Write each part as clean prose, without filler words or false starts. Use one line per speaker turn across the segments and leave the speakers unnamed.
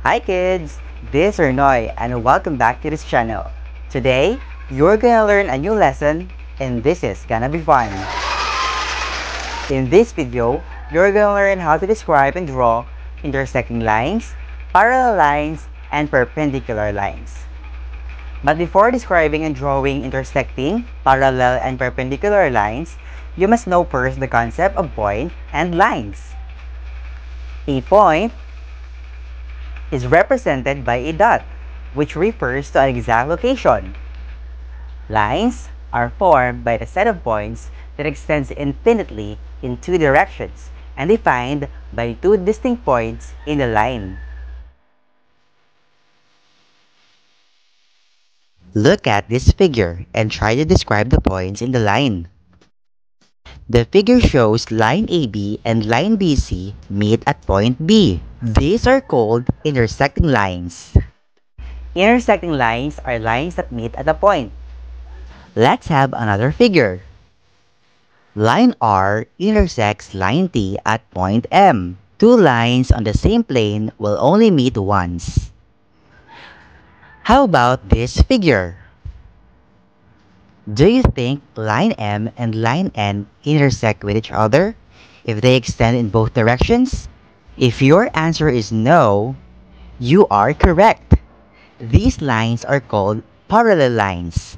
Hi kids, this is Ernoy and welcome back to this channel. Today, you're gonna learn a new lesson and this is gonna be fun. In this video, you're gonna learn how to describe and draw intersecting lines, parallel lines, and perpendicular lines. But before describing and drawing intersecting, parallel, and perpendicular lines, you must know first the concept of point and lines. A point is represented by a dot, which refers to an exact location. Lines are formed by the set of points that extends infinitely in two directions and defined by two distinct points in the line. Look at this figure and try to describe the points in the line. The figure shows line AB and line BC meet at point B. These are called intersecting lines. Intersecting lines are lines that meet at a point. Let's have another figure. Line R intersects line T at point M. Two lines on the same plane will only meet once. How about this figure? Do you think line M and line N intersect with each other if they extend in both directions? If your answer is no, you are correct. These lines are called parallel lines.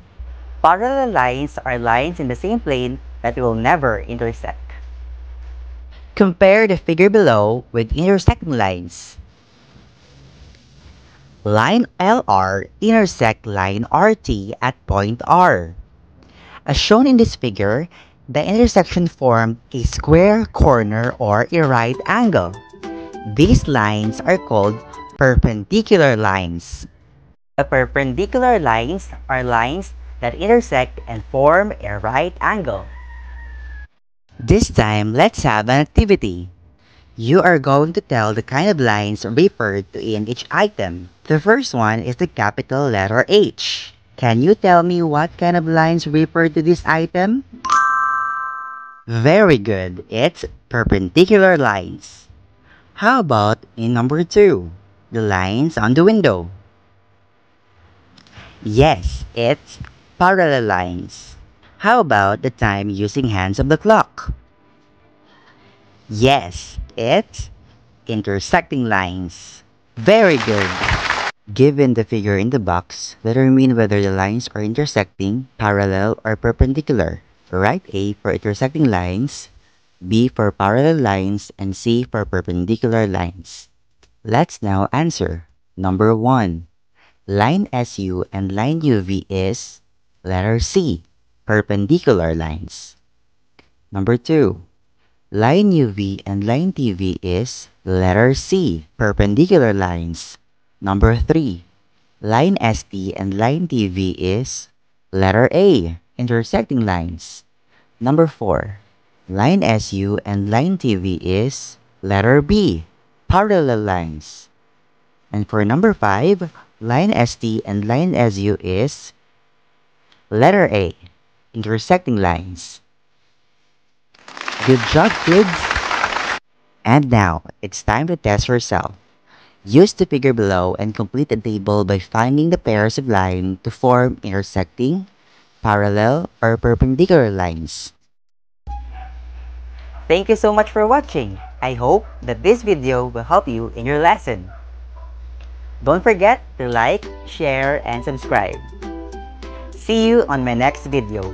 Parallel lines are lines in the same plane that will never intersect. Compare the figure below with intersecting lines. Line LR intersects line RT at point R. As shown in this figure, the intersection formed a square corner or a right angle. These lines are called perpendicular lines. The perpendicular lines are lines that intersect and form a right angle. This time, let's have an activity. You are going to tell the kind of lines referred to in each item. The first one is the capital letter H. Can you tell me what kind of lines refer to this item? Very good. It's perpendicular lines. How about in number 2? The lines on the window. Yes, it's parallel lines. How about the time using hands of the clock? Yes, it's intersecting lines. Very good. Given the figure in the box, determine whether the lines are intersecting, parallel, or perpendicular. Write A for intersecting lines, B for parallel lines, and C for perpendicular lines. Let's now answer. Number 1. Line SU and line UV is letter C, perpendicular lines. Number 2. Line UV and line TV is letter C, perpendicular lines. Number 3. Line ST and line TV is letter A, intersecting lines. Number 4. Line SU and line TV is letter B, parallel lines. And for number 5, line ST and line SU is letter A, intersecting lines. Good job, kids! And now, it's time to test yourself. Use the figure below and complete the table by finding the pairs of lines to form intersecting, parallel, or perpendicular lines. Thank you so much for watching. I hope that this video will help you in your lesson. Don't forget to like, share, and subscribe. See you on my next video.